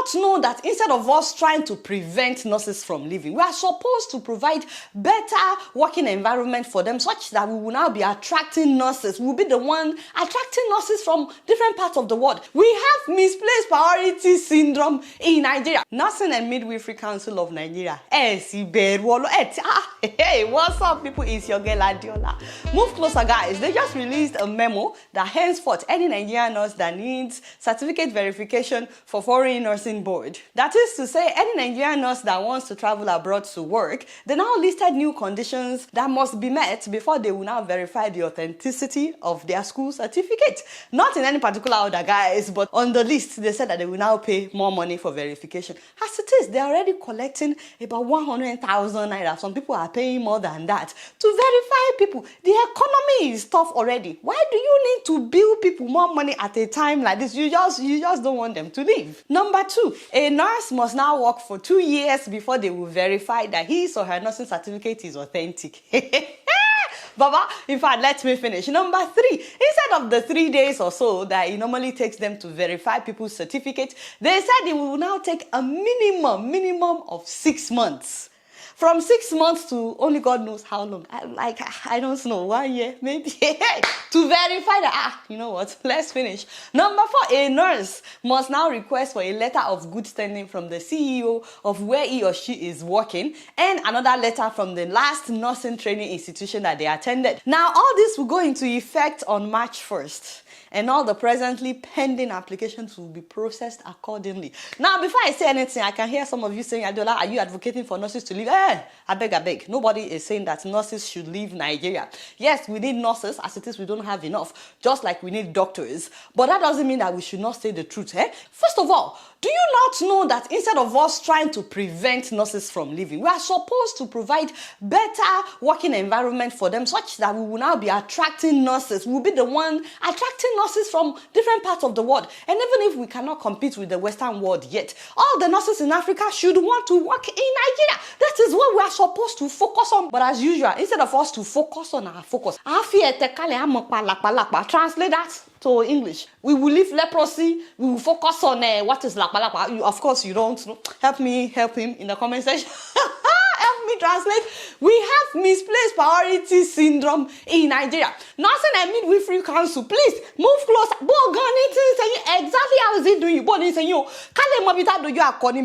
not know that instead of us trying to prevent nurses from leaving, we are supposed to provide better working environment for them such that we will now be attracting nurses. We'll be the one attracting nurses from different parts of the world. We have misplaced priority syndrome in Nigeria. Nursing and Midwifery Council of Nigeria. Hey, what's up, people? It's your girl Adiola. Move closer, guys. They just released a memo that henceforth any Nigerian nurse that needs certificate verification for foreign nursing board. That is to say, any Nigerian nurse that wants to travel abroad to work, they now listed new conditions that must be met before they will now verify the authenticity of their school certificate. Not in any particular order, guys, but on the list, they said that they will now pay more money for verification. As it is, they're already collecting about 100,000 naira. Some people are paying more than that to verify people. The economy is tough already. Why do you need to bill people more money at a time like this? You just don't want them to leave. Number two, a nurse must now work for 2 years before they will verify that his or her nursing certificate is authentic. Baba, in fact, let me finish. Number three, instead of the 3 days or so that it normally takes them to verify people's certificate, they said it will now take a minimum of 6 months. From 6 months to only God knows how long. I don't know, 1 year, maybe. To verify that, you know what, let's finish. Number four, a nurse must now request for a letter of good standing from the CEO of where he or she is working and another letter from the last nursing training institution that they attended. Now, all this will go into effect on March 1st. And all the presently pending applications will be processed accordingly. Now, before I say anything, I can hear some of you saying, Adola, are you advocating for nurses to leave? I beg. Nobody is saying that nurses should leave Nigeria. Yes, we need nurses. As it is, we don't have enough. Just like we need doctors. But that doesn't mean that we should not say the truth. First of all, do you not know that instead of us trying to prevent nurses from leaving, we are supposed to provide better working environment for them such that we will now be attracting nurses. We'll be the one attracting nurses from different parts of the world. And even if we cannot compete with the Western world yet, all the nurses in Africa should want to work in Nigeria. That is what we are supposed to focus on. But as usual, instead of us to focus on our focus, translate that to English. We will leave leprosy. We will focus on what is lakpa. Of course, you don't know. Help him in the comment section. Help me translate. We have misplaced priority syndrome in Nigeria. Nursing and Midwifery Council, please move closer. Exactly how is it doing?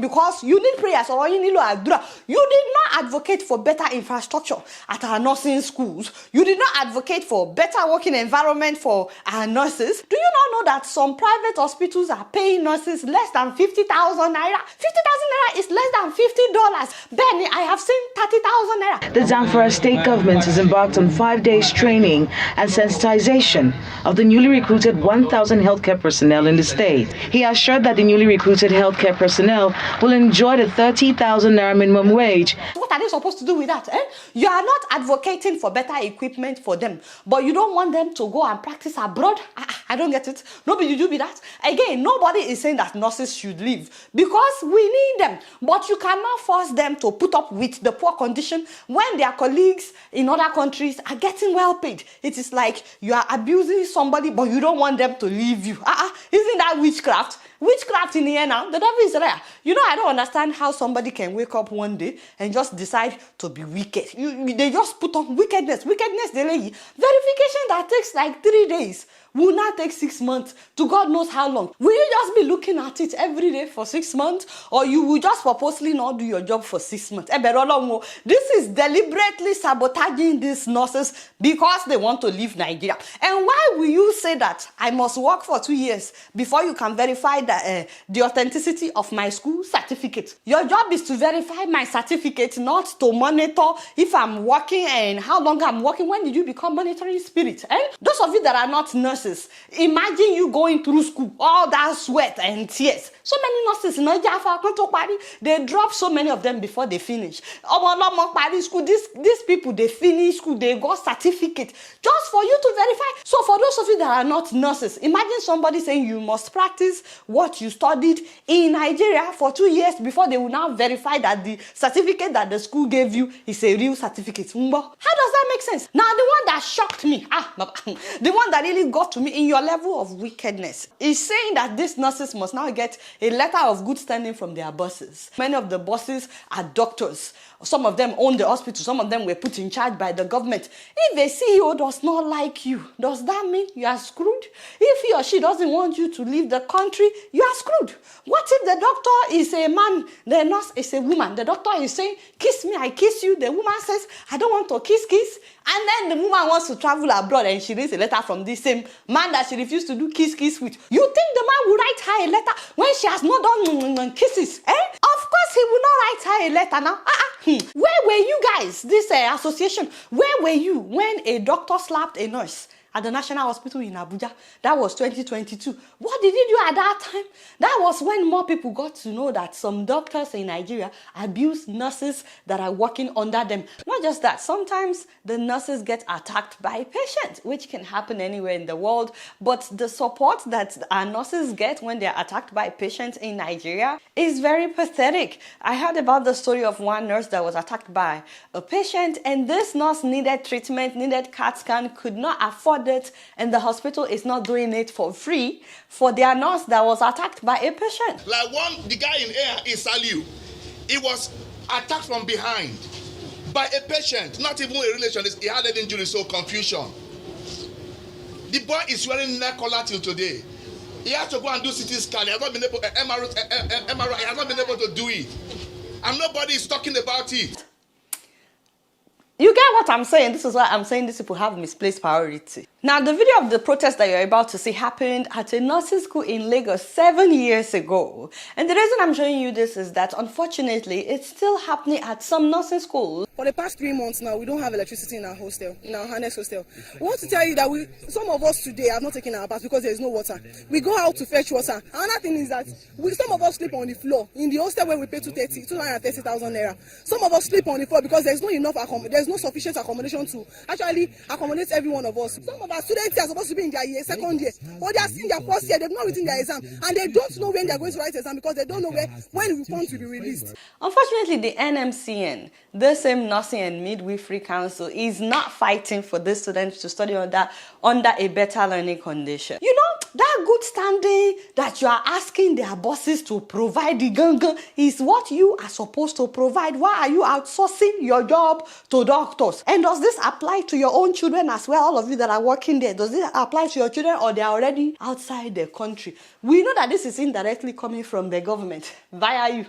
Because you need prayers or you need adura. You did not advocate for better infrastructure at our nursing schools. You did not advocate for better working environment for our nurses. Do you not know that some private hospitals are paying nurses less than 50,000 naira? 50,000 naira is less than $50. Benny, I have seen 30,000 naira. The Zamfara state government has embarked on 5 days training and sensitization of the newly recruited 1,000 healthcare personnel in the state. He assured that the newly recruited healthcare personnel will enjoy the 30,000 naira minimum wage. What are they supposed to do with that? You are not advocating for better equipment for them, but you don't want them to go and practice abroad? I don't get it. Nobody do with that. Again, nobody is saying that nurses should leave because we need them, but you cannot force them to put up with the poor condition when their colleagues in other countries are getting well paid. It is like you are abusing somebody, but you don't want them to leave you. Isn't that witchcraft? Witchcraft in the air now. The devil is there. You know, I don't understand how somebody can wake up one day and just decide to be wicked. They just put on wickedness, delay. Verification that takes like 3 days will not take 6 months to God knows how long. Will you just be looking at it every day for 6 months, or you will just purposely not do your job for 6 months? This is deliberately sabotaging these nurses because they want to leave Nigeria. And why will you say that I must work for 2 years before you can verify the authenticity of my school certificate? Your job is to verify my certificate, not to monitor if I'm working and how long I'm working. When did you become monitoring spirit? Those of you that are not nurses, imagine you going through school, all that sweat and tears. So many nurses in Japa, they drop so many of them before they finish. These people, they finish school, they got certificate just for you to verify. So for those of you that are not nurses, imagine somebody saying you must practice what you studied in Nigeria for 2 years before they will now verify that the certificate that the school gave you is a real certificate. How does that make sense? Now, the one that shocked me, the one that really got to me in your level of wickedness, is saying that these nurses must now get a letter of good standing from their bosses. Many of the bosses are doctors. Some of them own the hospital. Some of them were put in charge by the government. If a CEO does not like you, does that mean you are screwed? If he or she doesn't want you to leave the country, you are screwed. What if the doctor is a man, the nurse is a woman? The doctor is saying, kiss me, I kiss you. The woman says, I don't want to kiss. And then the woman wants to travel abroad and she reads a letter from this same man that she refused to do kiss with. You think the man will write her a letter when she has not done kisses? Of course he will not write her a letter now. Where were you guys, this association? Where were you when a doctor slapped a nurse at the National Hospital in Abuja? That was 2022. What did you do at that time? That was when more people got to know that some doctors in Nigeria abuse nurses that are working under them. Not just that, sometimes the nurses get attacked by patients, which can happen anywhere in the world. But the support that our nurses get when they're attacked by patients in Nigeria is very pathetic. I heard about the story of one nurse that was attacked by a patient, and this nurse needed treatment, needed CAT scan, could not afford it, and the hospital is not doing it for free for their nurse that was attacked by a patient. Like the guy in air is Saliu. He was attacked from behind by a patient, not even a relation. He had an injury, so confusion. The boy is wearing neck collar till today. He has to go and do CT scan. He has not been able MRI. He has not been able to do it, and nobody is talking about it. You get what I'm saying? This is why I'm saying these people have misplaced priority. Now, the video of the protest that you're about to see happened at a nursing school in Lagos 7 years ago. And the reason I'm showing you this is that, unfortunately, it's still happening at some nursing schools. For the past 3 months now, we don't have electricity in our hostel, in our harness hostel. We want to tell you that some of us today have not taken our bath because there is no water. We go out to fetch water. Another thing is that some of us sleep on the floor in the hostel where we pay 230,000 naira. Some of us sleep on the floor because there's no sufficient accommodation to actually accommodate every one of us. Some of our students are supposed to be in their second year, or they are still in their first year. They've not written their exam, and they don't know when they're going to write exam because they don't know when the report will be released. Unfortunately, the NMCN, the same Nursing and Midwifery Council, is not fighting for these students to study under a better learning condition. You know, that good standing that you are asking their bosses to provide the ganga is what you are supposed to provide. Why are you outsourcing your job to doctors? And does this apply to your own children as well? All of you that are working there, does it apply to your children, or they are already outside the country? We know that this is indirectly coming from the government via you.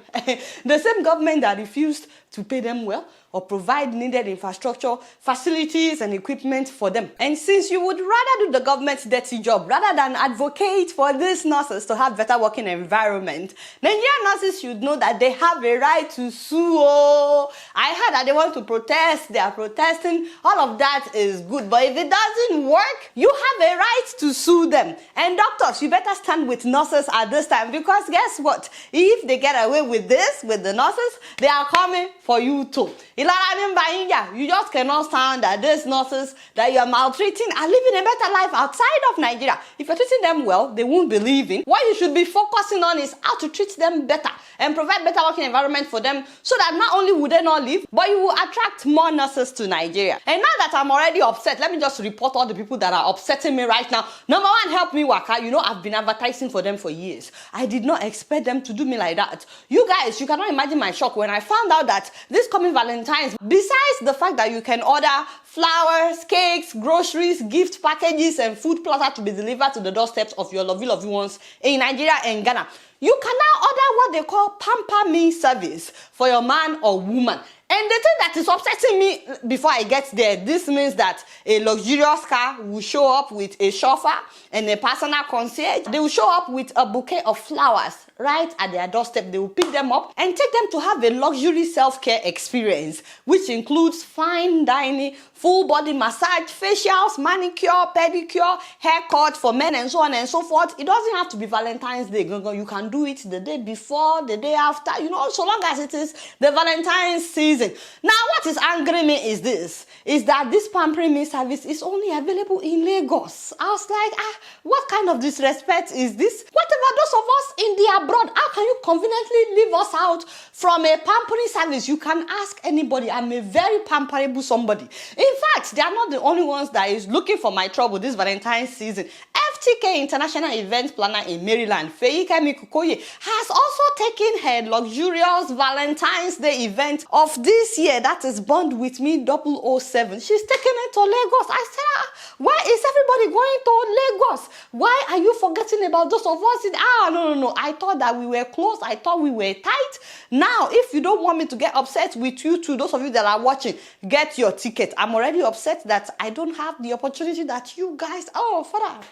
The same government that refused to pay them well or provide needed infrastructure, facilities, and equipment for them. And since you would rather do the government's dirty job rather than advocate for these nurses to have better working environment, Nigerian nurses should know that they have a right to sue. I heard that they want to protest, they are protesting, all of that is good, but if it doesn't work, you have a right to sue them. And doctors, you better stand with nurses at this time, because guess what? If they get away with this, with the nurses, they are coming for you too. You just cannot stand that these nurses that you are maltreating are living a better life outside of Nigeria. If you're treating them well, they won't be leaving. What you should be focusing on is how to treat them better and provide better working environment for them, so that not only would they not leave, but you will attract more nurses to Nigeria. And now that I'm already upset, let me just report all the people that are upsetting me right now. Number one, Help Me Waka. You know, I've been advertising for them for years. I did not expect them to do me like that. You guys, you cannot imagine my shock when I found out that this coming Valentine's, besides the fact that you can order flowers, cakes, groceries, gift packages, and food platter to be delivered to the doorsteps of your lovely ones in Nigeria and Ghana, you can now order what they call Pamper Me service for your man or woman. And the thing that is upsetting me before I get there, this means that a luxurious car will show up with a chauffeur and a personal concierge. They will show up with a bouquet of flowers right at their doorstep. They will pick them up and take them to have a luxury self-care experience, which includes fine dining, full body massage, facials, manicure, pedicure, haircut for men, and so on and so forth. It doesn't have to be Valentine's Day. You can do it the day before, the day after, you know, so long as it is the Valentine's season. Now, what is angering me is that this Pampering Me service is only available in Lagos. I was like, what kind of disrespect is this? What about those of us in the abroad. How can you conveniently leave us out from a pampering service? You can ask anybody. I'm a very pamperable somebody. In fact, they are not the only ones that is looking for my trouble this Valentine's season. FTK International Event Planner in Maryland, Feyikemi Kukoye, has also taken her luxurious Valentine's Day event of this year, that is Bond With Me 007. She's taking it to Lagos. I said, why is everybody going to Lagos? Why are you forgetting about those of us? No. I thought that we were close. I thought we were tight. Now, if you don't want me to get upset with you too, those of you that are watching, get your ticket. I'm already upset that I don't have the opportunity that you guys. Oh, Father.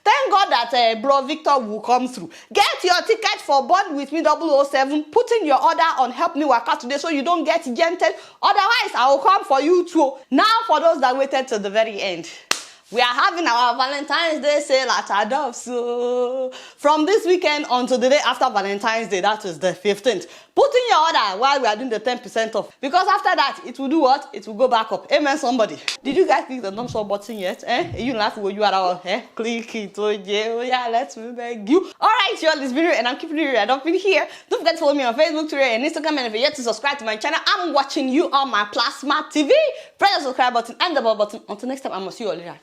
Thank God that bro Victor will come through. Get your ticket for Bond With Me 007. Put in your order on Help Me Work Out today so you don't get gented. Otherwise, I will come for you too. Now, for those that waited to the very end, we are having our Valentine's Day sale at Adolf. So from this weekend until the day after Valentine's Day, that is the 15th. Put in your order while we are doing the 10% off. Because after that, it will do what? It will go back up. Amen, somebody. Did you guys click the thumbs up button yet? You laugh when you are out. Click it. Oh yeah, let's beg you. Alright, y'all, this video, and I'm keeping it real. Don't be here. Don't forget to follow me on Facebook, Twitter, and Instagram. And if you're yet to subscribe to my channel, I'm watching you on my Plasma TV. Press the subscribe button and the bell button. Until next time, I must see you all later.